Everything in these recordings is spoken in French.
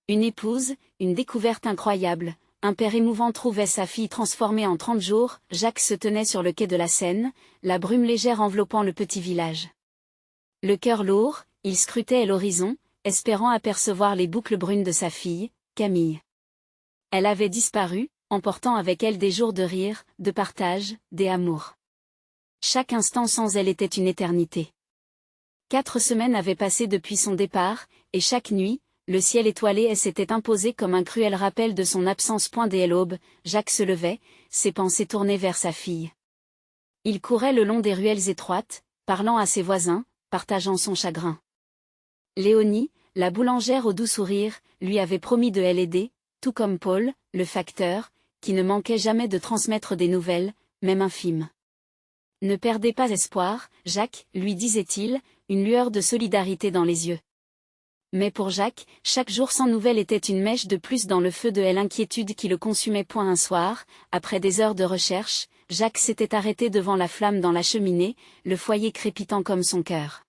Une épouse, une découverte incroyable. Un père émouvant trouvait sa fille transformée en 30 jours. Jacques se tenait sur le quai de la Seine, la brume légère enveloppant le petit village. Le cœur lourd, il scrutait l'horizon, espérant apercevoir les boucles brunes de sa fille, Camille. Elle avait disparu, emportant avec elle des jours de rire, de partage, d'amour. Chaque instant sans elle était une éternité. 4 semaines avaient passé depuis son départ, et chaque nuit, le ciel étoilé s'était imposé comme un cruel rappel de son absence. Dès l'aube, Jacques se levait, ses pensées tournées vers sa fille. Il courait le long des ruelles étroites, parlant à ses voisins, partageant son chagrin. Léonie, la boulangère au doux sourire, lui avait promis de l'aider, tout comme Paul, le facteur, qui ne manquait jamais de transmettre des nouvelles, même infimes. Ne perdez pas espoir, Jacques, lui disait-il, une lueur de solidarité dans les yeux. Mais pour Jacques, chaque jour sans nouvelles était une mèche de plus dans le feu de l'inquiétude qui le consumait. Un soir, après des heures de recherche, Jacques s'était arrêté devant la flamme dans la cheminée, le foyer crépitant comme son cœur.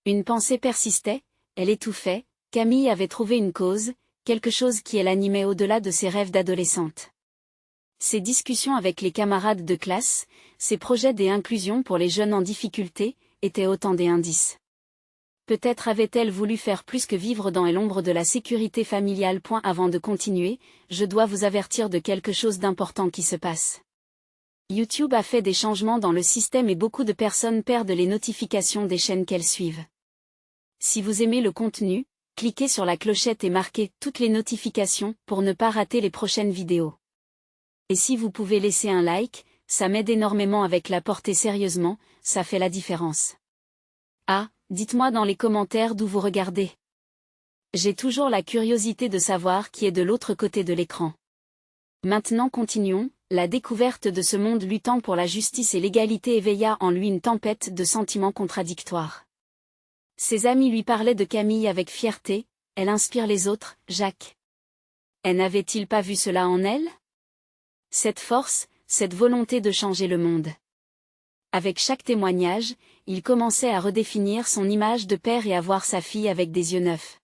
Une pensée persistait, elle étouffait. Camille avait trouvé une cause, quelque chose qui l'animait au-delà de ses rêves d'adolescente. Ses discussions avec les camarades de classe, ses projets d'inclusion pour les jeunes en difficulté, étaient autant d'indices. Peut-être avait-elle voulu faire plus que vivre dans l'ombre de la sécurité familiale. Avant de continuer, je dois vous avertir de quelque chose d'important qui se passe. YouTube a fait des changements dans le système et beaucoup de personnes perdent les notifications des chaînes qu'elles suivent. Si vous aimez le contenu, cliquez sur la clochette et marquez toutes les notifications pour ne pas rater les prochaines vidéos. Et si vous pouvez laisser un like, ça m'aide énormément avec la portée sérieusement, ça fait la différence. Ah, dites-moi dans les commentaires d'où vous regardez. J'ai toujours la curiosité de savoir qui est de l'autre côté de l'écran. Maintenant continuons, la découverte de ce monde luttant pour la justice et l'égalité éveilla en lui une tempête de sentiments contradictoires. Ses amis lui parlaient de Camille avec fierté, elle inspire les autres, Jacques. N'avait-il pas vu cela en elle? Cette force, cette volonté de changer le monde. Avec chaque témoignage, il commençait à redéfinir son image de père et à voir sa fille avec des yeux neufs.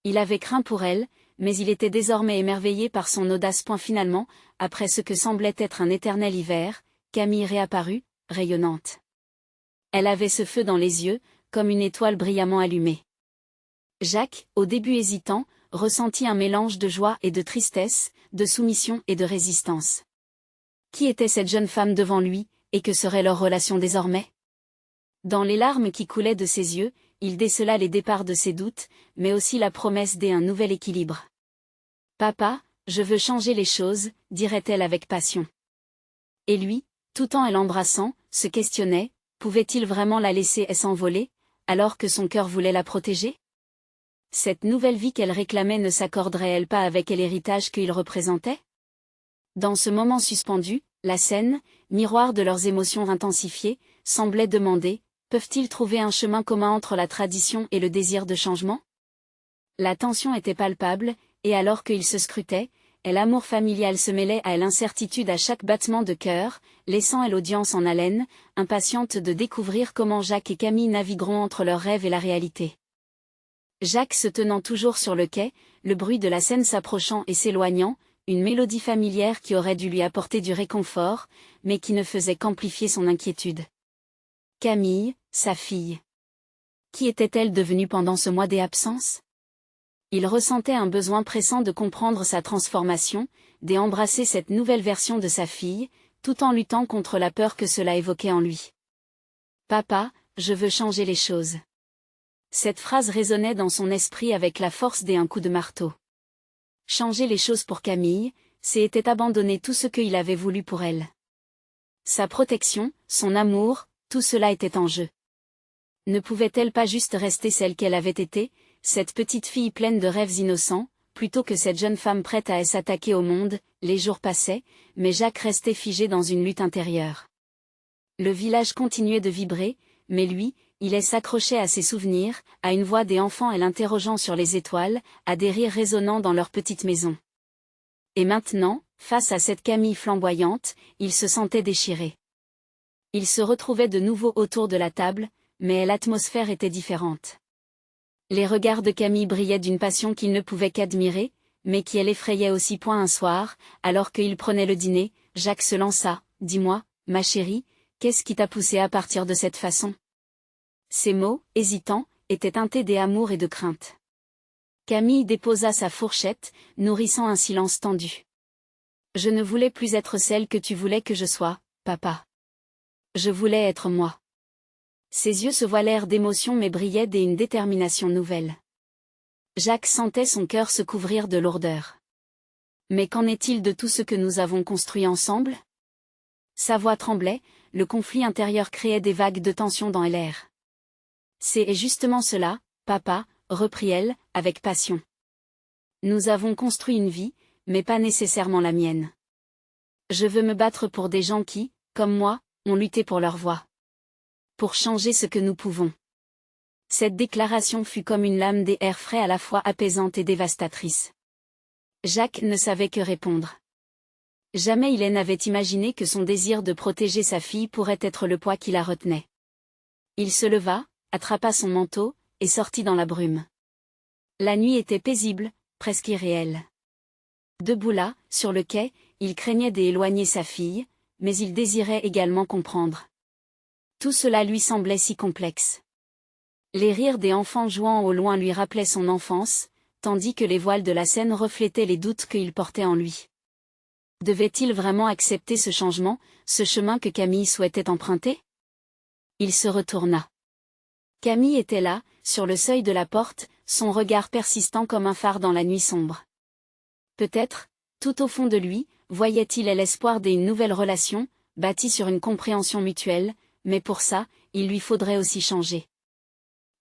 Il avait craint pour elle, mais il était désormais émerveillé par son audace. Finalement, après ce que semblait être un éternel hiver, Camille réapparut, rayonnante. Elle avait ce feu dans les yeux, comme une étoile brillamment allumée. Jacques, au début hésitant, ressentit un mélange de joie et de tristesse, de soumission et de résistance. Qui était cette jeune femme devant lui, et que serait leur relation désormais? Dans les larmes qui coulaient de ses yeux, il décela les départs de ses doutes, mais aussi la promesse d'un nouvel équilibre. « Papa, je veux changer les choses », dirait-elle avec passion. Et lui, tout en l'embrassant, se questionnait, pouvait-il vraiment la laisser s'envoler, alors que son cœur voulait la protéger? Cette nouvelle vie qu'elle réclamait ne s'accorderait-elle pas avec l'héritage qu'il représentait? Dans ce moment suspendu, la scène, miroir de leurs émotions intensifiées, semblait demander, peuvent-ils trouver un chemin commun entre la tradition et le désir de changement? La tension était palpable, et alors qu'ils se scrutaient, l'amour familial se mêlait à l'incertitude à chaque battement de cœur, laissant l'audience en haleine, impatiente de découvrir comment Jacques et Camille navigueront entre leurs rêves et la réalité. Jacques se tenant toujours sur le quai, le bruit de la Seine s'approchant et s'éloignant, une mélodie familière qui aurait dû lui apporter du réconfort, mais qui ne faisait qu'amplifier son inquiétude. Camille, sa fille. Qui était-elle devenue pendant ce mois d'absence? Il ressentait un besoin pressant de comprendre sa transformation, d'embrasser cette nouvelle version de sa fille, tout en luttant contre la peur que cela évoquait en lui. « Papa, je veux changer les choses. » Cette phrase résonnait dans son esprit avec la force d'un coup de marteau. Changer les choses pour Camille, c'était abandonner tout ce qu'il avait voulu pour elle. Sa protection, son amour, tout cela était en jeu. Ne pouvait-elle pas juste rester celle qu'elle avait été, cette petite fille pleine de rêves innocents, plutôt que cette jeune femme prête à s'attaquer au monde? Les jours passaient, mais Jacques restait figé dans une lutte intérieure. Le village continuait de vibrer, mais lui, il s'accrochait à ses souvenirs, à une voix des enfants l'interrogeant sur les étoiles, à des rires résonnant dans leur petite maison. Et maintenant, face à cette Camille flamboyante, il se sentait déchiré. Il se retrouvait de nouveau autour de la table, mais l'atmosphère était différente. Les regards de Camille brillaient d'une passion qu'il ne pouvait qu'admirer, mais qui l'effrayait aussi point un soir, alors qu'il prenait le dîner, Jacques se lança. « Dis-moi, ma chérie, qu'est-ce qui t'a poussé à partir de cette façon ?» Ces mots, hésitants, étaient teintés d'amour et de crainte. Camille déposa sa fourchette, nourrissant un silence tendu. « Je ne voulais plus être celle que tu voulais que je sois, papa. Je voulais être moi. » Ses yeux se voilèrent d'émotion mais brillaient d'une détermination nouvelle. Jacques sentait son cœur se couvrir de lourdeur. « Mais qu'en est-il de tout ce que nous avons construit ensemble ?» Sa voix tremblait, le conflit intérieur créait des vagues de tension dans l'air. « C'est justement cela, papa, » reprit-elle, avec passion. « Nous avons construit une vie, mais pas nécessairement la mienne. Je veux me battre pour des gens qui, comme moi, ont lutté pour leur voix. Pour changer ce que nous pouvons. » Cette déclaration fut comme une lame d'air frais à la fois apaisante et dévastatrice. Jacques ne savait que répondre. Jamais il n'avait imaginé que son désir de protéger sa fille pourrait être le poids qui la retenait. Il se leva, attrapa son manteau, et sortit dans la brume. La nuit était paisible, presque irréelle. Debout là, sur le quai, il craignait d'éloigner sa fille, mais il désirait également comprendre. Tout cela lui semblait si complexe. Les rires des enfants jouant au loin lui rappelaient son enfance, tandis que les voiles de la Seine reflétaient les doutes qu'il portait en lui. Devait-il vraiment accepter ce changement, ce chemin que Camille souhaitait emprunter? Il se retourna. Camille était là, sur le seuil de la porte, son regard persistant comme un phare dans la nuit sombre. Peut-être, tout au fond de lui, voyait-il l'espoir d'une nouvelle relation, bâtie sur une compréhension mutuelle, mais pour ça, il lui faudrait aussi changer.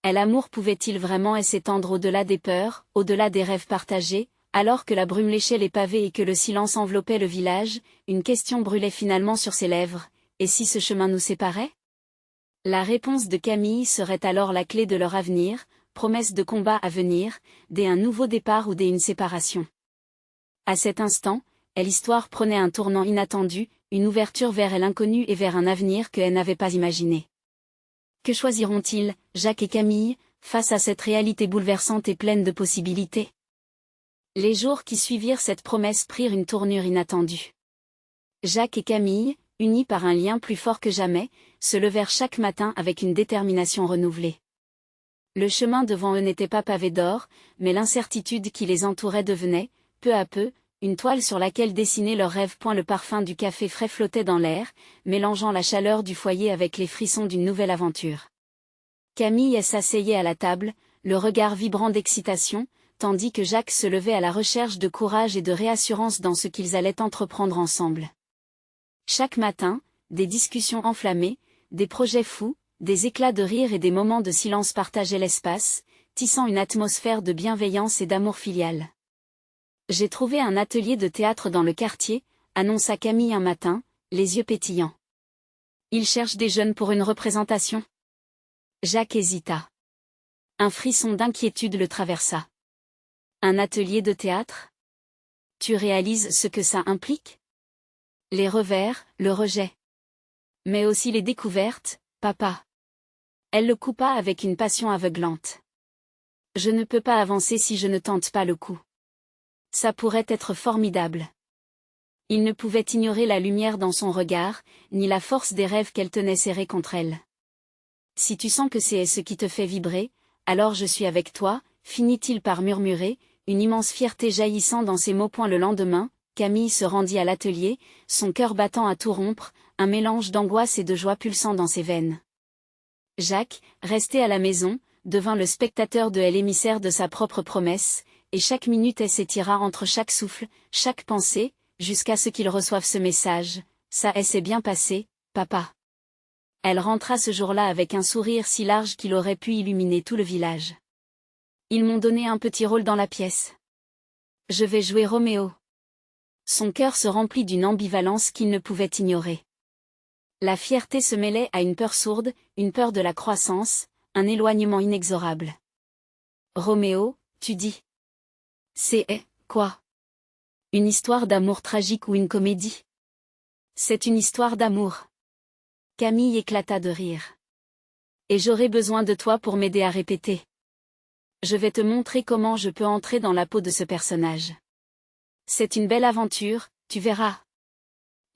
L'amour pouvait-il vraiment s'étendre au-delà des peurs, au-delà des rêves partagés, alors que la brume léchait les pavés et que le silence enveloppait le village, une question brûlait finalement sur ses lèvres, et si ce chemin nous séparait? La réponse de Camille serait alors la clé de leur avenir, promesse de combat à venir, dès un nouveau départ ou dès une séparation. À cet instant, l'histoire prenait un tournant inattendu, une ouverture vers l'inconnu et vers un avenir qu'elle n'avait pas imaginé. Que choisiront-ils, Jacques et Camille, face à cette réalité bouleversante et pleine de possibilités? Les jours qui suivirent cette promesse prirent une tournure inattendue. Jacques et Camille, unis par un lien plus fort que jamais, se levèrent chaque matin avec une détermination renouvelée. Le chemin devant eux n'était pas pavé d'or, mais l'incertitude qui les entourait devenait, peu à peu, une toile sur laquelle dessinaient leurs rêves. Le parfum du café frais flottait dans l'air, mélangeant la chaleur du foyer avec les frissons d'une nouvelle aventure. Camille s'asseyait à la table, le regard vibrant d'excitation, tandis que Jacques se levait à la recherche de courage et de réassurance dans ce qu'ils allaient entreprendre ensemble. Chaque matin, des discussions enflammées, des projets fous, des éclats de rire et des moments de silence partageaient l'espace, tissant une atmosphère de bienveillance et d'amour filial. « J'ai trouvé un atelier de théâtre dans le quartier », annonça Camille un matin, les yeux pétillants. « Il cherche des jeunes pour une représentation ?» Jacques hésita. Un frisson d'inquiétude le traversa. « Un atelier de théâtre? Tu réalises ce que ça implique? Les revers, le rejet. Mais aussi les découvertes, papa. » Elle le coupa avec une passion aveuglante. « Je ne peux pas avancer si je ne tente pas le coup. Ça pourrait être formidable. » Il ne pouvait ignorer la lumière dans son regard, ni la force des rêves qu'elle tenait serrés contre elle. « Si tu sens que c'est ce qui te fait vibrer, alors je suis avec toi, finit-il par murmurer, une immense fierté jaillissant dans ses mots. Le lendemain, Camille se rendit à l'atelier, son cœur battant à tout rompre, un mélange d'angoisse et de joie pulsant dans ses veines. Jacques, resté à la maison, devint le spectateur de l'émissaire de sa propre promesse, et chaque minute s'étira entre chaque souffle, chaque pensée, jusqu'à ce qu'il reçoive ce message: « Ça s'est bien passé, papa. » Elle rentra ce jour-là avec un sourire si large qu'il aurait pu illuminer tout le village. « Ils m'ont donné un petit rôle dans la pièce. Je vais jouer Roméo. » Son cœur se remplit d'une ambivalence qu'il ne pouvait ignorer. La fierté se mêlait à une peur sourde, une peur de la croissance, un éloignement inexorable. « Roméo, tu dis? C'est quoi? Une histoire d'amour tragique ou une comédie? » « C'est une histoire d'amour. » Camille éclata de rire. « Et j'aurai besoin de toi pour m'aider à répéter. » Je vais te montrer comment je peux entrer dans la peau de ce personnage. C'est une belle aventure, tu verras.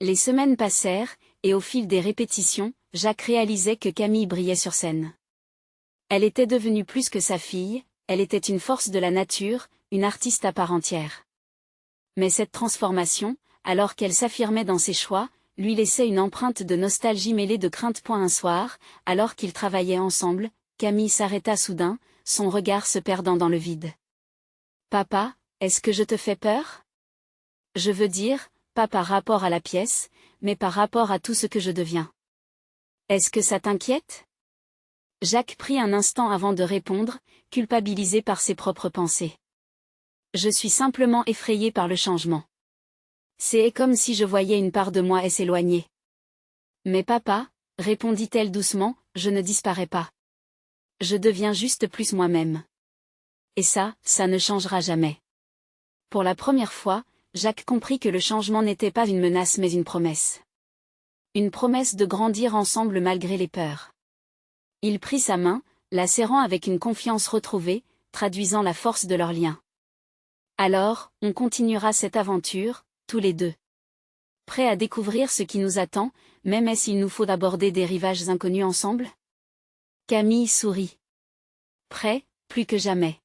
Les semaines passèrent, et au fil des répétitions, Jacques réalisait que Camille brillait sur scène. Elle était devenue plus que sa fille, elle était une force de la nature, une artiste à part entière. Mais cette transformation, alors qu'elle s'affirmait dans ses choix, lui laissait une empreinte de nostalgie mêlée de crainte. Un soir, alors qu'ils travaillaient ensemble, Camille s'arrêta soudain, son regard se perdant dans le vide. « Papa, est-ce que je te fais peur ? Je veux dire, pas par rapport à la pièce, mais par rapport à tout ce que je deviens. Est-ce que ça t'inquiète ? » Jacques prit un instant avant de répondre, culpabilisé par ses propres pensées. « Je suis simplement effrayé par le changement. C'est comme si je voyais une part de moi s'éloigner. » « Mais papa, » répondit-elle doucement, « je ne disparais pas. Je deviens juste plus moi-même. Et ça ne changera jamais. » Pour la première fois, Jacques comprit que le changement n'était pas une menace mais une promesse. Une promesse de grandir ensemble malgré les peurs. Il prit sa main, la serrant avec une confiance retrouvée, traduisant la force de leur lien. « Alors, on continuera cette aventure, tous les deux. Prêts à découvrir ce qui nous attend, même s'il nous faut aborder des rivages inconnus ensemble ?» Camille sourit. Prêts, plus que jamais.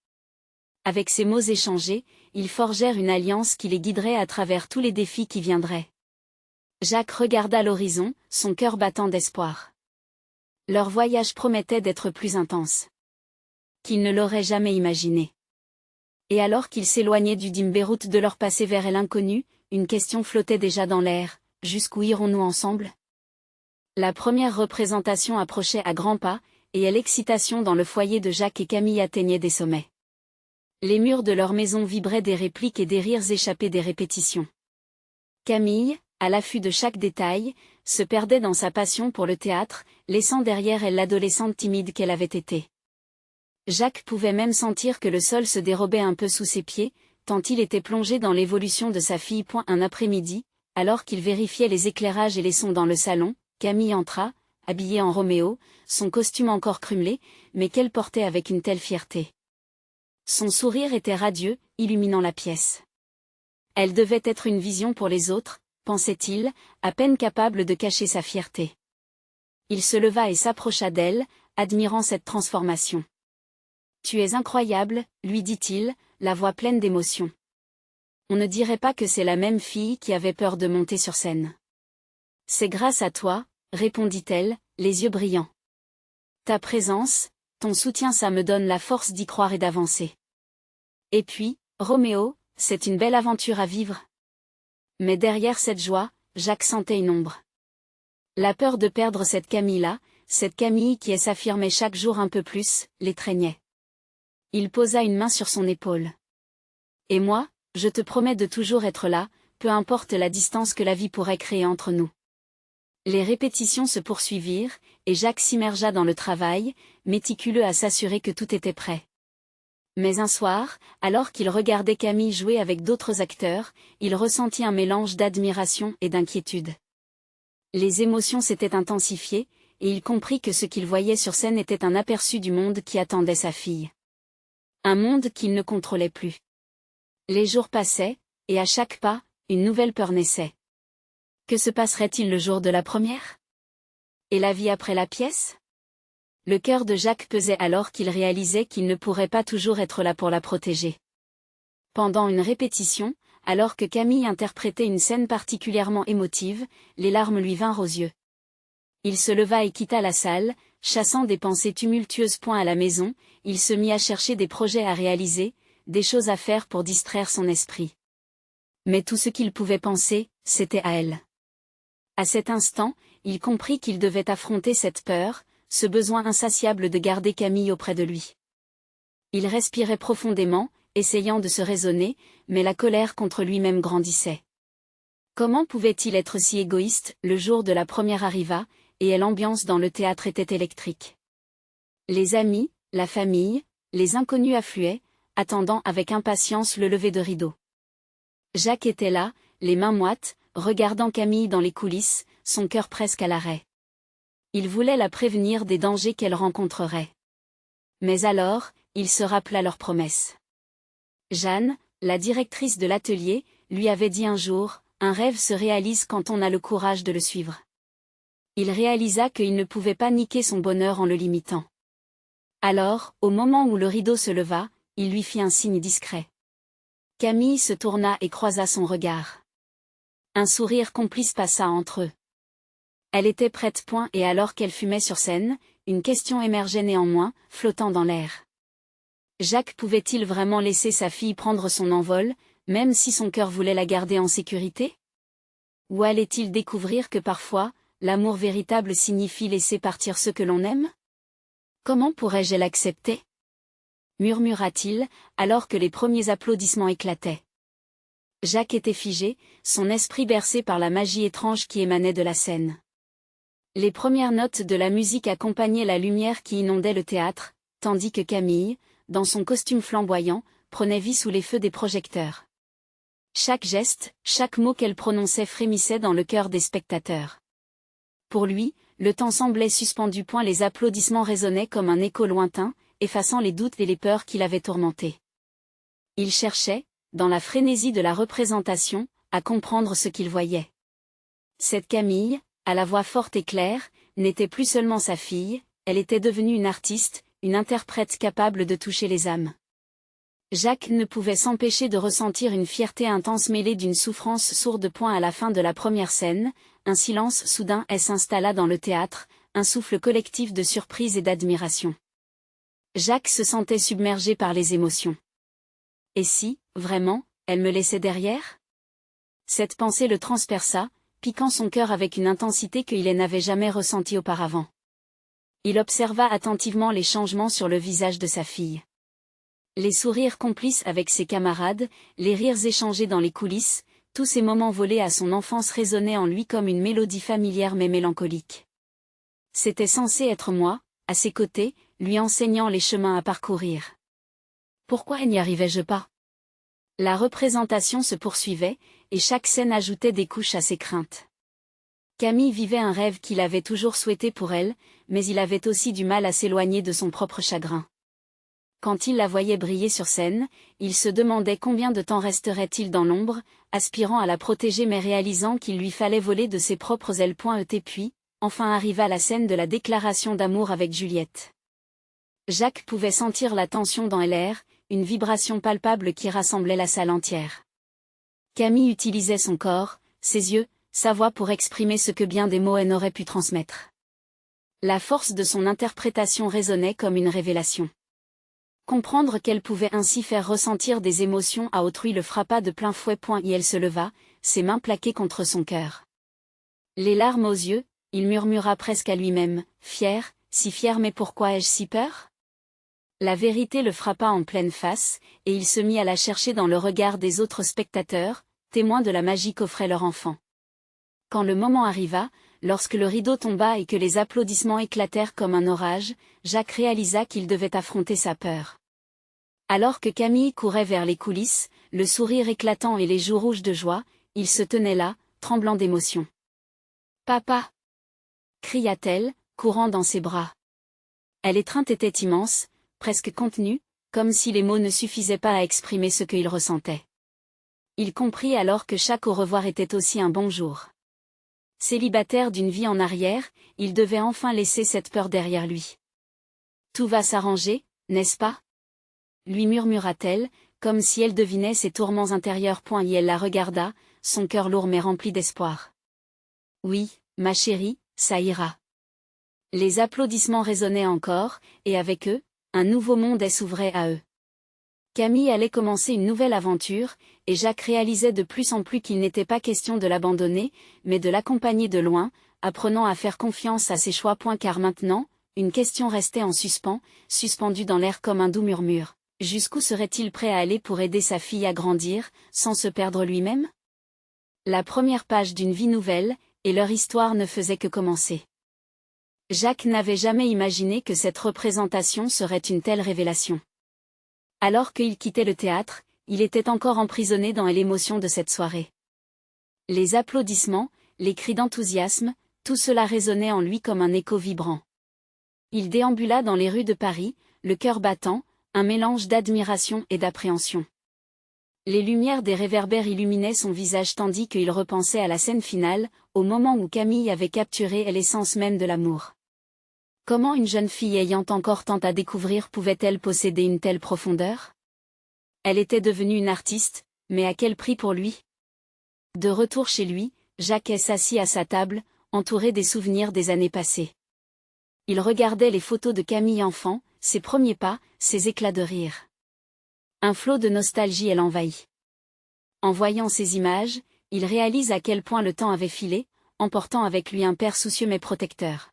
Avec ces mots échangés, ils forgèrent une alliance qui les guiderait à travers tous les défis qui viendraient. Jacques regarda l'horizon, son cœur battant d'espoir. Leur voyage promettait d'être plus intense qu'il ne l'aurait jamais imaginé. Et alors qu'ils s'éloignaient du Dimberoute de leur passé vers l'inconnu, une question flottait déjà dans l'air, jusqu'où irons-nous ensemble ? La première représentation approchait à grands pas, et l'excitation dans le foyer de Jacques et Camille atteignait des sommets. Les murs de leur maison vibraient des répliques et des rires échappés des répétitions. Camille, à l'affût de chaque détail, se perdait dans sa passion pour le théâtre, laissant derrière elle l'adolescente timide qu'elle avait été. Jacques pouvait même sentir que le sol se dérobait un peu sous ses pieds, tant il était plongé dans l'évolution de sa fille. Un après-midi, alors qu'il vérifiait les éclairages et les sons dans le salon, Camille entra, habillée en Roméo, son costume encore crumelé, mais qu'elle portait avec une telle fierté. Son sourire était radieux, illuminant la pièce. Elle devait être une vision pour les autres, pensait-il, à peine capable de cacher sa fierté. Il se leva et s'approcha d'elle, admirant cette transformation. « Tu es incroyable, » lui dit-il, la voix pleine d'émotion. On ne dirait pas que c'est la même fille qui avait peur de monter sur scène. « C'est grâce à toi, » répondit-elle, les yeux brillants. « Ta présence, ton soutien, ça me donne la force d'y croire et d'avancer. Et puis, Roméo, c'est une belle aventure à vivre. » Mais derrière cette joie, Jacques sentait une ombre. La peur de perdre cette Camille-là, cette Camille qui s'affirmait chaque jour un peu plus, l'étreignait. Il posa une main sur son épaule. « Et moi, je te promets de toujours être là, peu importe la distance que la vie pourrait créer entre nous. » Les répétitions se poursuivirent, et Jacques s'immergea dans le travail, méticuleux à s'assurer que tout était prêt. Mais un soir, alors qu'il regardait Camille jouer avec d'autres acteurs, il ressentit un mélange d'admiration et d'inquiétude. Les émotions s'étaient intensifiées, et il comprit que ce qu'il voyait sur scène était un aperçu du monde qui attendait sa fille. Un monde qu'il ne contrôlait plus. Les jours passaient, et à chaque pas, une nouvelle peur naissait. Que se passerait-il le jour de la première ? Et la vie après la pièce ? Le cœur de Jacques pesait alors qu'il réalisait qu'il ne pourrait pas toujours être là pour la protéger. Pendant une répétition, alors que Camille interprétait une scène particulièrement émotive, les larmes lui vinrent aux yeux. Il se leva et quitta la salle, chassant des pensées tumultueuses. À la maison, il se mit à chercher des projets à réaliser, des choses à faire pour distraire son esprit. Mais tout ce qu'il pouvait penser, c'était à elle. À cet instant, il comprit qu'il devait affronter cette peur, ce besoin insatiable de garder Camille auprès de lui. Il respirait profondément, essayant de se raisonner, mais la colère contre lui-même grandissait. Comment pouvait-il être si égoïste ? Le jour de la première arriva, et l'ambiance dans le théâtre était électrique. Les amis, la famille, les inconnus affluaient, attendant avec impatience le lever de rideau. Jacques était là, les mains moites, regardant Camille dans les coulisses, son cœur presque à l'arrêt. Il voulait la prévenir des dangers qu'elle rencontrerait. Mais alors, il se rappela leur promesse. Jeanne, la directrice de l'atelier, lui avait dit un jour, « Un rêve se réalise quand on a le courage de le suivre. » Il réalisa qu'il ne pouvait pas niquer son bonheur en le limitant. Alors, au moment où le rideau se leva, il lui fit un signe discret. Camille se tourna et croisa son regard. Un sourire complice passa entre eux. Elle était prête point et alors qu'elle fumait sur scène, une question émergeait néanmoins, flottant dans l'air. Jacques pouvait-il vraiment laisser sa fille prendre son envol, même si son cœur voulait la garder en sécurité? Ou allait-il découvrir que parfois, l'amour véritable signifie laisser partir ceux que l'on aime? Comment pourrais-je l'accepter? Murmura-t-il, alors que les premiers applaudissements éclataient. Jacques était figé, son esprit bercé par la magie étrange qui émanait de la scène. Les premières notes de la musique accompagnaient la lumière qui inondait le théâtre, tandis que Camille, dans son costume flamboyant, prenait vie sous les feux des projecteurs. Chaque geste, chaque mot qu'elle prononçait frémissait dans le cœur des spectateurs. Pour lui, le temps semblait suspendu point les applaudissements résonnaient comme un écho lointain, effaçant les doutes et les peurs qui l'avaient tourmenté. Il cherchait, dans la frénésie de la représentation, à comprendre ce qu'il voyait. Cette Camille, à la voix forte et claire, n'était plus seulement sa fille, elle était devenue une artiste, une interprète capable de toucher les âmes. Jacques ne pouvait s'empêcher de ressentir une fierté intense mêlée d'une souffrance sourde. À la fin de la première scène, un silence soudain s'installa dans le théâtre, un souffle collectif de surprise et d'admiration. Jacques se sentait submergé par les émotions. Et si, vraiment, elle me laissait derrière? Cette pensée le transperça, piquant son cœur avec une intensité qu'il n'avait jamais ressentie auparavant. Il observa attentivement les changements sur le visage de sa fille. Les sourires complices avec ses camarades, les rires échangés dans les coulisses, tous ces moments volés à son enfance résonnaient en lui comme une mélodie familière mais mélancolique. C'était censé être moi, à ses côtés, lui enseignant les chemins à parcourir. Pourquoi n'y arrivais-je pas? La représentation se poursuivait, et chaque scène ajoutait des couches à ses craintes. Camille vivait un rêve qu'il avait toujours souhaité pour elle, mais il avait aussi du mal à s'éloigner de son propre chagrin. Quand il la voyait briller sur scène, il se demandait combien de temps resterait-il dans l'ombre, aspirant à la protéger mais réalisant qu'il lui fallait voler de ses propres ailes. Puis, enfin arriva la scène de la déclaration d'amour avec Juliette. Jacques pouvait sentir la tension dans l'air, une vibration palpable qui rassemblait la salle entière. Camille utilisait son corps, ses yeux, sa voix pour exprimer ce que bien des mots n'auraient pu transmettre. La force de son interprétation résonnait comme une révélation. Comprendre qu'elle pouvait ainsi faire ressentir des émotions à autrui le frappa de plein fouet. Et elle se leva, ses mains plaquées contre son cœur. Les larmes aux yeux, il murmura presque à lui-même, « Fier, si fier mais pourquoi ai-je si peur ?» La vérité le frappa en pleine face, et il se mit à la chercher dans le regard des autres spectateurs, témoins de la magie qu'offrait leur enfant. Quand le moment arriva, lorsque le rideau tomba et que les applaudissements éclatèrent comme un orage, Jacques réalisa qu'il devait affronter sa peur. Alors que Camille courait vers les coulisses, le sourire éclatant et les joues rouges de joie, il se tenait là, tremblant d'émotion. « Papa !» cria-t-elle, courant dans ses bras. L'étreinte était immense, presque contenue, comme si les mots ne suffisaient pas à exprimer ce qu'il ressentait. Il comprit alors que chaque au revoir était aussi un bonjour. Célibataire d'une vie en arrière, il devait enfin laisser cette peur derrière lui. « Tout va s'arranger, n'est-ce pas ?» lui murmura-t-elle, comme si elle devinait ses tourments intérieurs. Et elle la regarda, son cœur lourd mais rempli d'espoir. « Oui, ma chérie, ça ira. » Les applaudissements résonnaient encore, et avec eux, un nouveau monde s'ouvrait à eux. Camille allait commencer une nouvelle aventure, et Jacques réalisait de plus en plus qu'il n'était pas question de l'abandonner, mais de l'accompagner de loin, apprenant à faire confiance à ses choix. Car maintenant, une question restait en suspens, suspendue dans l'air comme un doux murmure. Jusqu'où serait-il prêt à aller pour aider sa fille à grandir, sans se perdre lui-même? La première page d'une vie nouvelle, et leur histoire ne faisait que commencer. Jacques n'avait jamais imaginé que cette représentation serait une telle révélation. Alors qu'il quittait le théâtre, il était encore emprisonné dans l'émotion de cette soirée. Les applaudissements, les cris d'enthousiasme, tout cela résonnait en lui comme un écho vibrant. Il déambula dans les rues de Paris, le cœur battant, Un mélange d'admiration et d'appréhension. Les lumières des réverbères illuminaient son visage tandis qu'il repensait à la scène finale, au moment où Camille avait capturé l'essence même de l'amour. Comment une jeune fille ayant encore tant à découvrir pouvait-elle posséder une telle profondeur? Elle était devenue une artiste, mais à quel prix pour lui? De retour chez lui, Jacques s'assit à sa table, entouré des souvenirs des années passées. Il regardait les photos de Camille enfant, ses premiers pas, ses éclats de rire. Un flot de nostalgie l'envahit. En voyant ces images, il réalise à quel point le temps avait filé, emportant avec lui un père soucieux mais protecteur.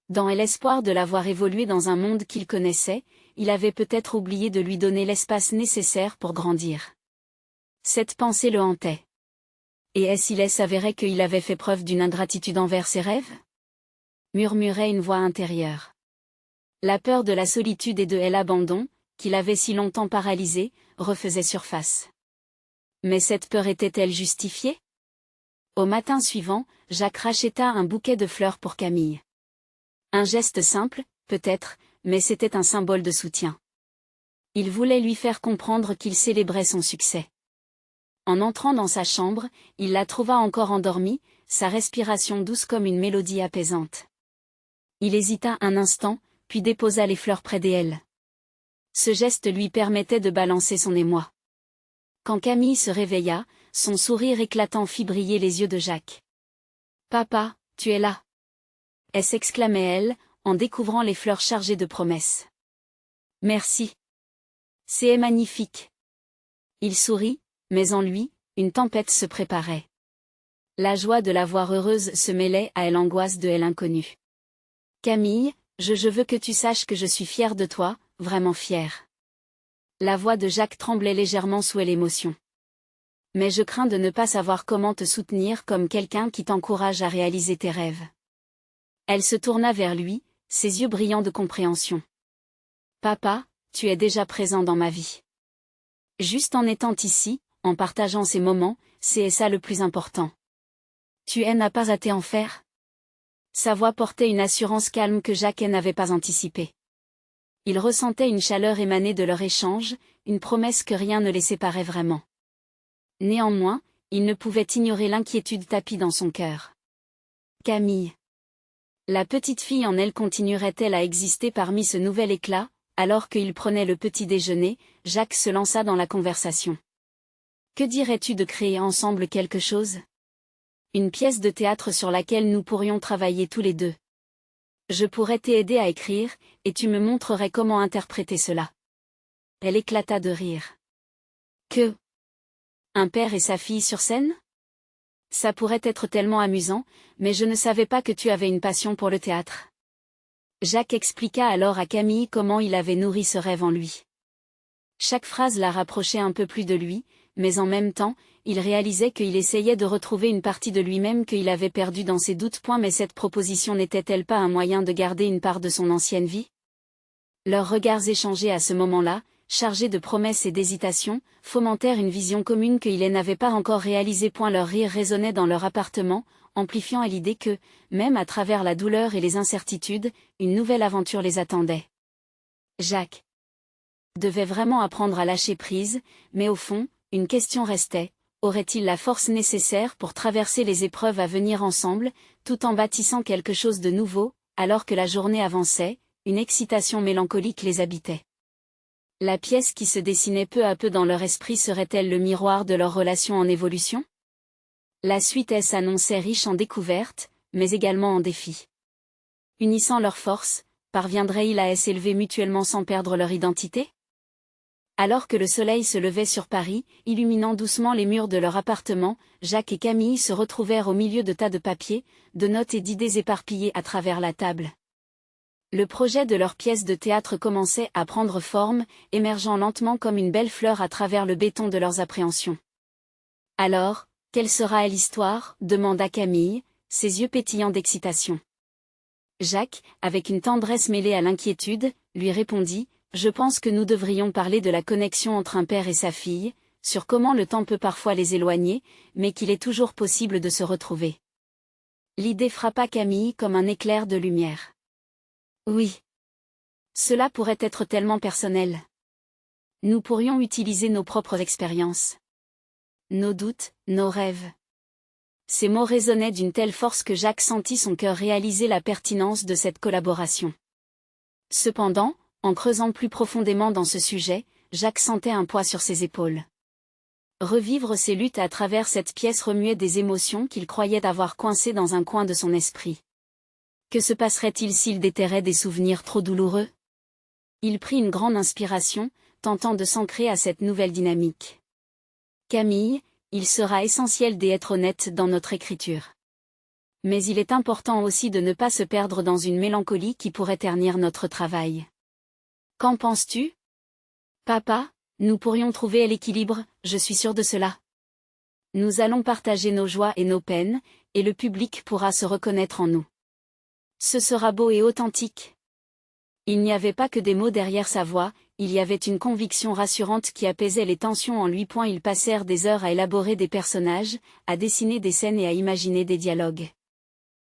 Dans l'espoir de la voir évoluer dans un monde qu'il connaissait, il avait peut-être oublié de lui donner l'espace nécessaire pour grandir. Cette pensée le hantait. Et il s'avérait qu'il avait fait preuve d'une ingratitude envers ses rêves? Murmurait une voix intérieure. La peur de la solitude et de l'abandon, qui l'avait si longtemps paralysé, refaisait surface. Mais cette peur était-elle justifiée? Au matin suivant, Jacques racheta un bouquet de fleurs pour Camille. Un geste simple, peut-être, mais c'était un symbole de soutien. Il voulait lui faire comprendre qu'il célébrait son succès. En entrant dans sa chambre, il la trouva encore endormie, sa respiration douce comme une mélodie apaisante. Il hésita un instant, puis déposa les fleurs près d'elle. Ce geste lui permettait de balancer son émoi. Quand Camille se réveilla, son sourire éclatant fit briller les yeux de Jacques. « Papa, tu es là !» s'exclamait-elle, en découvrant les fleurs chargées de promesses. « Merci. C'est magnifique. » Il sourit, mais en lui, une tempête se préparait. La joie de la voir heureuse se mêlait à l'angoisse de l'inconnu. « Camille, je veux que tu saches que je suis fière de toi, vraiment fière. » La voix de Jacques tremblait légèrement sous l'émotion. « Mais je crains de ne pas savoir comment te soutenir comme quelqu'un qui t'encourage à réaliser tes rêves. » Elle se tourna vers lui, ses yeux brillants de compréhension. « Papa, tu es déjà présent dans ma vie. Juste en étant ici, en partageant ces moments, c'est ça le plus important. Tu n'as pas à t'en faire. » Sa voix portait une assurance calme que Jacques n'avait pas anticipée. Il ressentait une chaleur émanée de leur échange, une promesse que rien ne les séparait vraiment. Néanmoins, il ne pouvait ignorer l'inquiétude tapie dans son cœur. Camille. La petite fille en elle continuerait-elle à exister parmi ce nouvel éclat? Alors qu'il prenait le petit déjeuner, Jacques se lança dans la conversation. Que dirais-tu de créer ensemble quelque chose? Une pièce de théâtre sur laquelle nous pourrions travailler tous les deux. Je pourrais t'aider à écrire, et tu me montrerais comment interpréter cela. Elle éclata de rire. Que? Un père et sa fille sur scène? Ça pourrait être tellement amusant, mais je ne savais pas que tu avais une passion pour le théâtre. Jacques expliqua alors à Camille comment il avait nourri ce rêve en lui. Chaque phrase la rapprochait un peu plus de lui, mais en même temps, il réalisait qu'il essayait de retrouver une partie de lui-même qu'il avait perdue dans ses doutes. Mais cette proposition n'était-elle pas un moyen de garder une part de son ancienne vie? Leurs regards échangés à ce moment-là, chargés de promesses et d'hésitations, fomentèrent une vision commune qu'ils n'avaient pas encore réalisée. Leur rire résonnait dans leur appartement, amplifiant à l'idée que, même à travers la douleur et les incertitudes, une nouvelle aventure les attendait. Jacques devait vraiment apprendre à lâcher prise, mais au fond, une question restait: aurait-il la force nécessaire pour traverser les épreuves à venir ensemble, tout en bâtissant quelque chose de nouveau? Alors que la journée avançait, une excitation mélancolique les habitait. La pièce qui se dessinait peu à peu dans leur esprit serait-elle le miroir de leur relation en évolution? La suite s'annonçait riche en découvertes, mais également en défis. Unissant leurs forces, parviendraient-ils à s'élever mutuellement sans perdre leur identité? Alors que le soleil se levait sur Paris, illuminant doucement les murs de leur appartement, Jacques et Camille se retrouvèrent au milieu de tas de papiers, de notes et d'idées éparpillées à travers la table. Le projet de leur pièce de théâtre commençait à prendre forme, émergeant lentement comme une belle fleur à travers le béton de leurs appréhensions. « Alors, quelle sera l'histoire? Demanda Camille, ses yeux pétillants d'excitation. Jacques, avec une tendresse mêlée à l'inquiétude, lui répondit: « Je pense que nous devrions parler de la connexion entre un père et sa fille, sur comment le temps peut parfois les éloigner, mais qu'il est toujours possible de se retrouver. » L'idée frappa Camille comme un éclair de lumière. « Oui. Cela pourrait être tellement personnel. Nous pourrions utiliser nos propres expériences. Nos doutes, nos rêves. Ces mots résonnaient d'une telle force que Jacques sentit son cœur réaliser la pertinence de cette collaboration. Cependant, en creusant plus profondément dans ce sujet, Jacques sentait un poids sur ses épaules. Revivre ses luttes à travers cette pièce remuait des émotions qu'il croyait avoir coincées dans un coin de son esprit. Que se passerait-il s'il déterrait des souvenirs trop douloureux? Il prit une grande inspiration, tentant de s'ancrer à cette nouvelle dynamique. Camille, il sera essentiel d'être honnête dans notre écriture. Mais il est important aussi de ne pas se perdre dans une mélancolie qui pourrait ternir notre travail. Qu'en penses-tu? Papa, nous pourrions trouver l'équilibre, je suis sûre de cela. Nous allons partager nos joies et nos peines, et le public pourra se reconnaître en nous. Ce sera beau et authentique. Il n'y avait pas que des mots derrière sa voix, il y avait une conviction rassurante qui apaisait les tensions en lui. Ils passèrent des heures à élaborer des personnages, à dessiner des scènes et à imaginer des dialogues.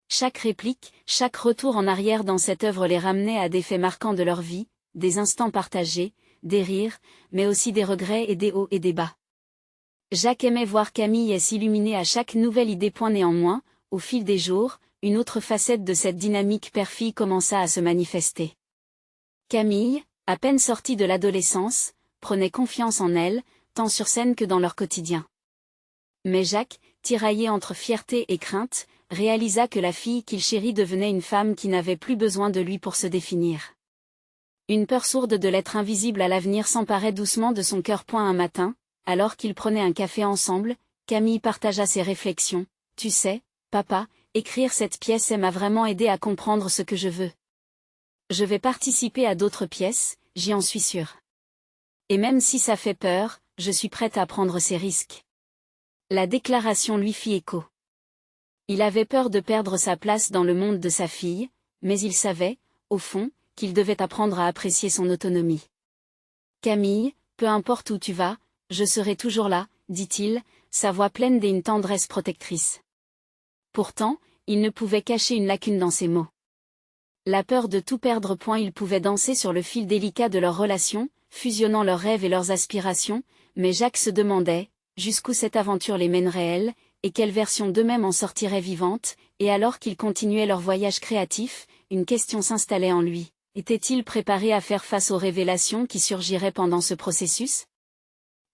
Chaque réplique, chaque retour en arrière dans cette œuvre les ramenait à des faits marquants de leur vie, des instants partagés, des rires, mais aussi des regrets et des hauts et des bas. Jacques aimait voir Camille s'illuminer à chaque nouvelle idée. Néanmoins, au fil des jours, une autre facette de cette dynamique père-fille commença à se manifester. Camille, à peine sortie de l'adolescence, prenait confiance en elle, tant sur scène que dans leur quotidien. Mais Jacques, tiraillé entre fierté et crainte, réalisa que la fille qu'il chérit devenait une femme qui n'avait plus besoin de lui pour se définir. Une peur sourde de l'être invisible à l'avenir s'emparait doucement de son cœur. Un matin, alors qu'ils prenaient un café ensemble, Camille partagea ses réflexions. « Tu sais, papa, écrire cette pièce m'a vraiment aidé à comprendre ce que je veux. Je vais participer à d'autres pièces, j'y en suis sûre. Et même si ça fait peur, je suis prête à prendre ces risques. » La déclaration lui fit écho. Il avait peur de perdre sa place dans le monde de sa fille, mais il savait, au fond, qu'il devait apprendre à apprécier son autonomie. « Camille, peu importe où tu vas, je serai toujours là, » dit-il, sa voix pleine d'une tendresse protectrice. Pourtant, il ne pouvait cacher une lacune dans ses mots. La peur de tout perdre. Ils pouvaient danser sur le fil délicat de leur relation, fusionnant leurs rêves et leurs aspirations, mais Jacques se demandait, jusqu'où cette aventure les mènerait-elle, et quelle version d'eux-mêmes en sortirait vivante, et alors qu'ils continuaient leur voyage créatif, une question s'installait en lui. Était-il préparé à faire face aux révélations qui surgiraient pendant ce processus?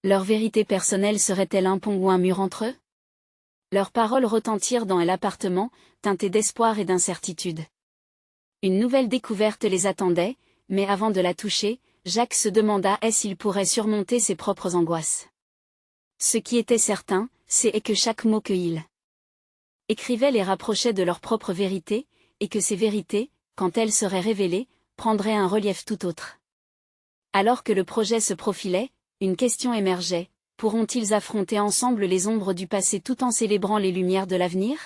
Leur vérité personnelle serait-elle un pont ou un mur entre eux? Leurs paroles retentirent dans l'appartement, teintées d'espoir et d'incertitude. Une nouvelle découverte les attendait, mais avant de la toucher, Jacques se demanda s'il pourrait surmonter ses propres angoisses. Ce qui était certain, c'est que chaque mot qu'il écrivait les rapprochait de leur propre vérité, et que ces vérités, quand elles seraient révélées, prendraient un relief tout autre. Alors que le projet se profilait, une question émergeait: pourront-ils affronter ensemble les ombres du passé tout en célébrant les lumières de l'avenir?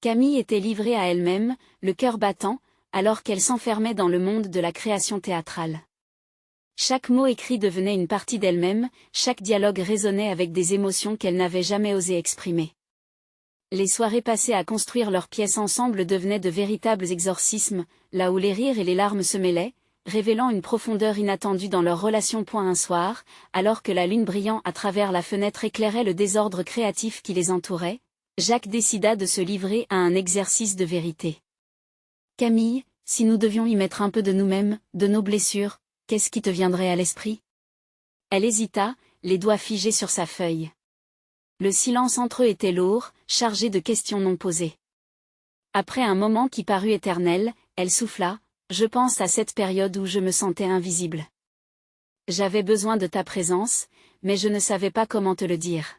Camille était livrée à elle-même, le cœur battant, alors qu'elle s'enfermait dans le monde de la création théâtrale. Chaque mot écrit devenait une partie d'elle-même, chaque dialogue résonnait avec des émotions qu'elle n'avait jamais osé exprimer. Les soirées passées à construire leurs pièces ensemble devenaient de véritables exorcismes, là où les rires et les larmes se mêlaient, révélant une profondeur inattendue dans leur relation. Un soir, alors que la lune brillant à travers la fenêtre éclairait le désordre créatif qui les entourait, Jacques décida de se livrer à un exercice de vérité. « Camille, si nous devions y mettre un peu de nous-mêmes, de nos blessures, qu'est-ce qui te viendrait à l'esprit ?» Elle hésita, les doigts figés sur sa feuille. Le silence entre eux était lourd, chargé de questions non posées. Après un moment qui parut éternel, elle souffla: « Je pense à cette période où je me sentais invisible. J'avais besoin de ta présence, mais je ne savais pas comment te le dire.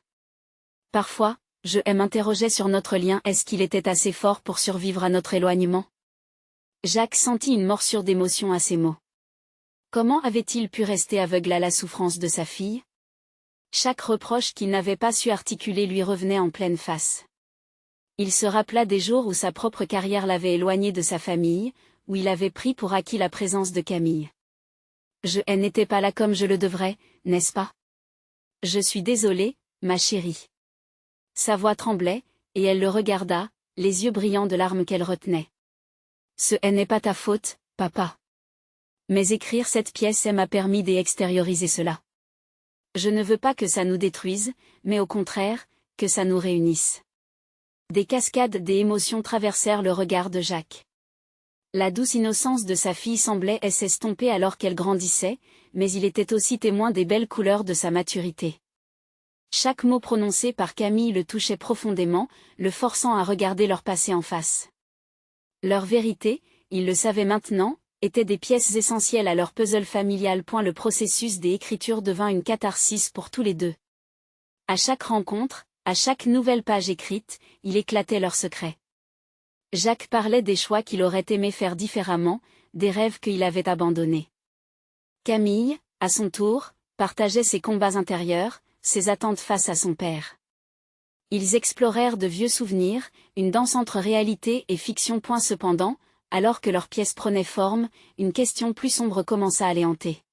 Parfois, je m'interrogeais sur notre lien. Est-ce qu'il était assez fort pour survivre à notre éloignement ?» Jacques sentit une morsure d'émotion à ces mots. Comment avait-il pu rester aveugle à la souffrance de sa fille? Chaque reproche qu'il n'avait pas su articuler lui revenait en pleine face. Il se rappela des jours où sa propre carrière l'avait éloigné de sa famille, où il avait pris pour acquis la présence de Camille. « Je n'étais pas là comme je le devrais, n'est-ce pas? Je suis désolée, ma chérie. » Sa voix tremblait, et elle le regarda, les yeux brillants de larmes qu'elle retenait. « Ce n'est pas ta faute, papa. Mais écrire cette pièce m'a permis d'extérioriser cela. Je ne veux pas que ça nous détruise, mais au contraire, que ça nous réunisse. Des cascades d'émotions traversèrent le regard de Jacques. La douce innocence de sa fille semblait s'estomper alors qu'elle grandissait, mais il était aussi témoin des belles couleurs de sa maturité. Chaque mot prononcé par Camille le touchait profondément, le forçant à regarder leur passé en face. Leur vérité, il le savait maintenant, étaient des pièces essentielles à leur puzzle familial. Le processus des écritures devint une catharsis pour tous les deux. À chaque rencontre, à chaque nouvelle page écrite, il éclatait leurs secrets. Jacques parlait des choix qu'il aurait aimé faire différemment, des rêves qu'il avait abandonnés. Camille, à son tour, partageait ses combats intérieurs, ses attentes face à son père. Ils explorèrent de vieux souvenirs, une danse entre réalité et fiction. Cependant, alors que leur pièce prenait forme, une question plus sombre commença à les hanter.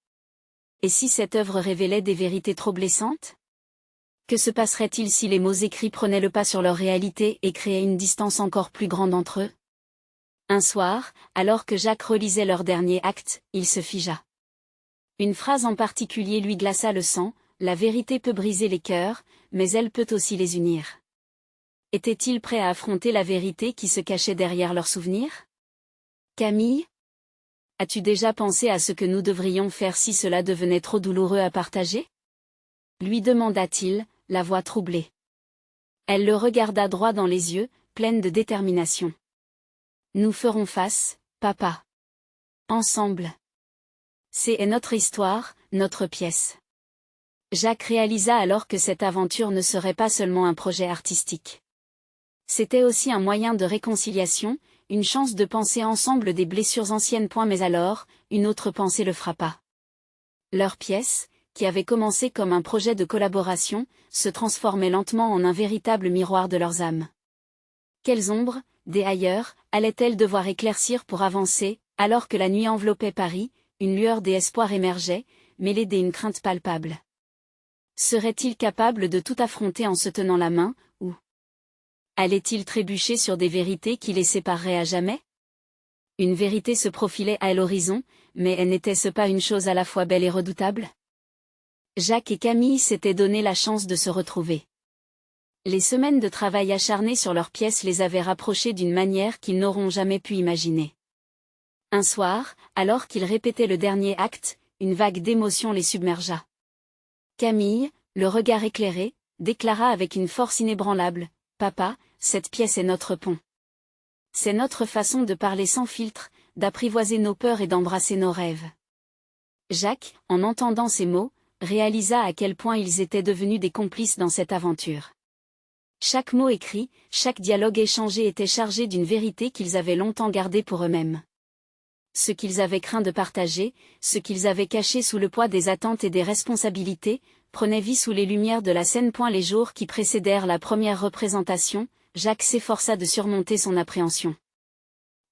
Et si cette œuvre révélait des vérités trop blessantes ? Que se passerait-il si les mots écrits prenaient le pas sur leur réalité et créaient une distance encore plus grande entre eux ? Un soir, alors que Jacques relisait leur dernier acte, il se figea. Une phrase en particulier lui glaça le sang: « La vérité peut briser les cœurs, mais elle peut aussi les unir. » Était-il prêt à affronter la vérité qui se cachait derrière leurs souvenirs ? Camille ? As-tu déjà pensé à ce que nous devrions faire si cela devenait trop douloureux à partager ? Lui demanda-t-il, la voix troublée. Elle le regarda droit dans les yeux, pleine de détermination. Nous ferons face, papa. Ensemble. C'est notre histoire, notre pièce. Jacques réalisa alors que cette aventure ne serait pas seulement un projet artistique. C'était aussi un moyen de réconciliation, une chance de penser ensemble des blessures anciennes. Mais alors, une autre pensée le frappa. Leur pièce, qui avait commencé comme un projet de collaboration, se transformait lentement en un véritable miroir de leurs âmes. Quelles ombres, dès ailleurs, allaient-elles devoir éclaircir pour avancer, alors que la nuit enveloppait Paris, une lueur d'espoir émergeait, mêlée d'une crainte palpable. Serait-il capable de tout affronter en se tenant la main, ou allait-il trébucher sur des vérités qui les sépareraient à jamais ? Une vérité se profilait à l'horizon, mais n'était-ce pas une chose à la fois belle et redoutable ? Jacques et Camille s'étaient donné la chance de se retrouver. Les semaines de travail acharné sur leur pièce les avaient rapprochés d'une manière qu'ils n'auront jamais pu imaginer. Un soir, alors qu'ils répétaient le dernier acte, une vague d'émotion les submergea. Camille, le regard éclairé, déclara avec une force inébranlable: « Papa, cette pièce est notre pont. C'est notre façon de parler sans filtre, d'apprivoiser nos peurs et d'embrasser nos rêves. » Jacques, en entendant ces mots, réalisa à quel point ils étaient devenus des complices dans cette aventure. Chaque mot écrit, chaque dialogue échangé était chargé d'une vérité qu'ils avaient longtemps gardée pour eux-mêmes. Ce qu'ils avaient craint de partager, ce qu'ils avaient caché sous le poids des attentes et des responsabilités, prenait vie sous les lumières de la scène. Les jours qui précédèrent la première représentation, Jacques s'efforça de surmonter son appréhension.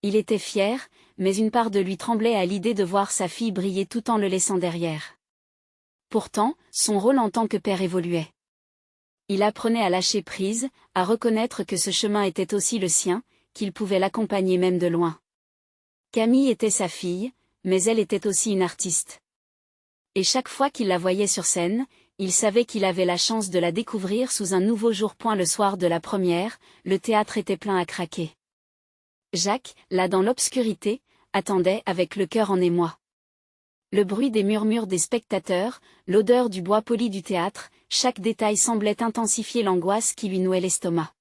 Il était fier, mais une part de lui tremblait à l'idée de voir sa fille briller tout en le laissant derrière. Pourtant, son rôle en tant que père évoluait. Il apprenait à lâcher prise, à reconnaître que ce chemin était aussi le sien, qu'il pouvait l'accompagner même de loin. Camille était sa fille, mais elle était aussi une artiste. Et chaque fois qu'il la voyait sur scène, il savait qu'il avait la chance de la découvrir sous un nouveau jour. Le soir de la première, le théâtre était plein à craquer. Jacques, là dans l'obscurité, attendait avec le cœur en émoi. Le bruit des murmures des spectateurs, l'odeur du bois poli du théâtre, chaque détail semblait intensifier l'angoisse qui lui nouait l'estomac.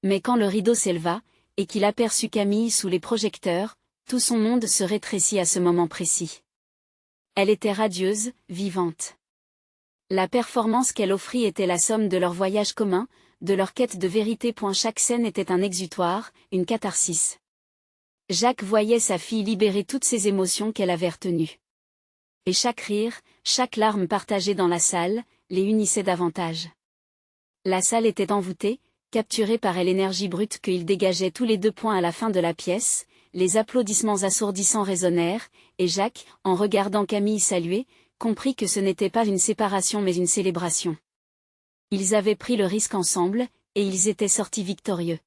Mais quand le rideau s'éleva, et qu'il aperçut Camille sous les projecteurs, tout son monde se rétrécit à ce moment précis. Elle était radieuse, vivante. La performance qu'elle offrit était la somme de leur voyage commun, de leur quête de vérité. Chaque scène était un exutoire, une catharsis. Jacques voyait sa fille libérer toutes ces émotions qu'elle avait retenues. Et chaque rire, chaque larme partagée dans la salle, les unissait davantage. La salle était envoûtée, capturée par l'énergie brute qu'ils dégageaient tous les deux. À la fin de la pièce, les applaudissements assourdissants résonnèrent, et Jacques, en regardant Camille saluer, comprit que ce n'était pas une séparation mais une célébration. Ils avaient pris le risque ensemble, et ils étaient sortis victorieux.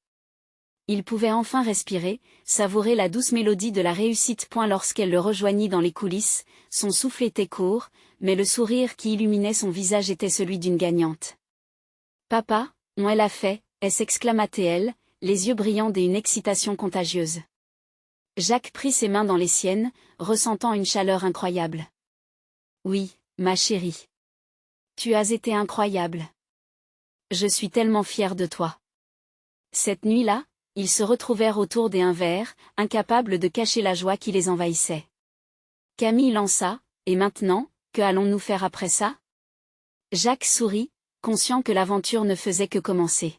Il pouvait enfin respirer, savourer la douce mélodie de la réussite. Lorsqu'elle le rejoignit dans les coulisses, son souffle était court, mais le sourire qui illuminait son visage était celui d'une gagnante. « Papa, elle a fait !» s'exclama-t-elle, les yeux brillants d'une excitation contagieuse. Jacques prit ses mains dans les siennes, ressentant une chaleur incroyable. « Oui, ma chérie. Tu as été incroyable. Je suis tellement fière de toi. » Cette nuit-là, ils se retrouvèrent autour d'un verre, incapables de cacher la joie qui les envahissait. Camille lança, « Et maintenant, que allons-nous faire après ça ?» Jacques sourit, conscient que l'aventure ne faisait que commencer.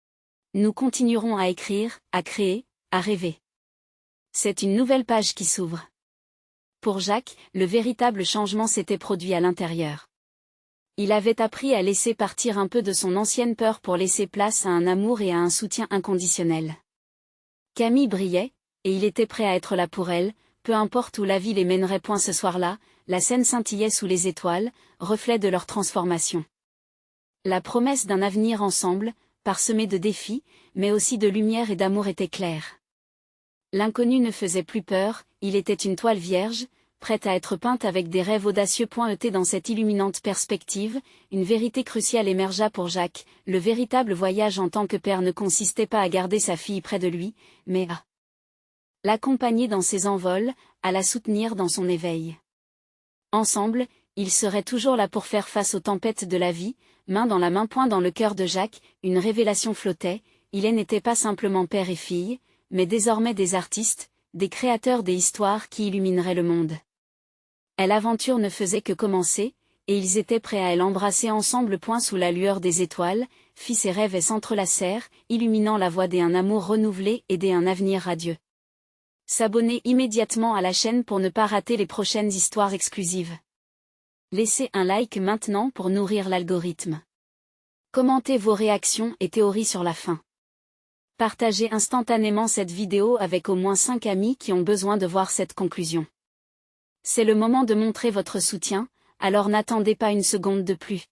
« Nous continuerons à écrire, à créer, à rêver. » C'est une nouvelle page qui s'ouvre. Pour Jacques, le véritable changement s'était produit à l'intérieur. Il avait appris à laisser partir un peu de son ancienne peur pour laisser place à un amour et à un soutien inconditionnel. Camille brillait, et il était prêt à être là pour elle, peu importe où la vie les mènerait. Ce soir-là, la scène scintillait sous les étoiles, reflet de leur transformation. La promesse d'un avenir ensemble, parsemé de défis, mais aussi de lumière et d'amour était claire. L'inconnu ne faisait plus peur, il était une toile vierge, prête à être peinte avec des rêves audacieux. Dans cette illuminante perspective, une vérité cruciale émergea pour Jacques. Le véritable voyage en tant que père ne consistait pas à garder sa fille près de lui, mais à l'accompagner dans ses envols, à la soutenir dans son éveil. Ensemble, ils seraient toujours là pour faire face aux tempêtes de la vie, main dans la main. Dans le cœur de Jacques, une révélation flottait, ils n'étaient pas simplement père et fille, mais désormais des artistes, des créateurs des histoires qui illumineraient le monde. L'aventure ne faisait que commencer, et ils étaient prêts à l'embrasser ensemble. Sous la lueur des étoiles, fils et rêves s'entrelacèrent, illuminant la voie d'un amour renouvelé et d'un avenir radieux. S'abonner immédiatement à la chaîne pour ne pas rater les prochaines histoires exclusives. Laissez un like maintenant pour nourrir l'algorithme. Commentez vos réactions et théories sur la fin. Partagez instantanément cette vidéo avec au moins 5 amis qui ont besoin de voir cette conclusion. C'est le moment de montrer votre soutien, alors n'attendez pas une seconde de plus.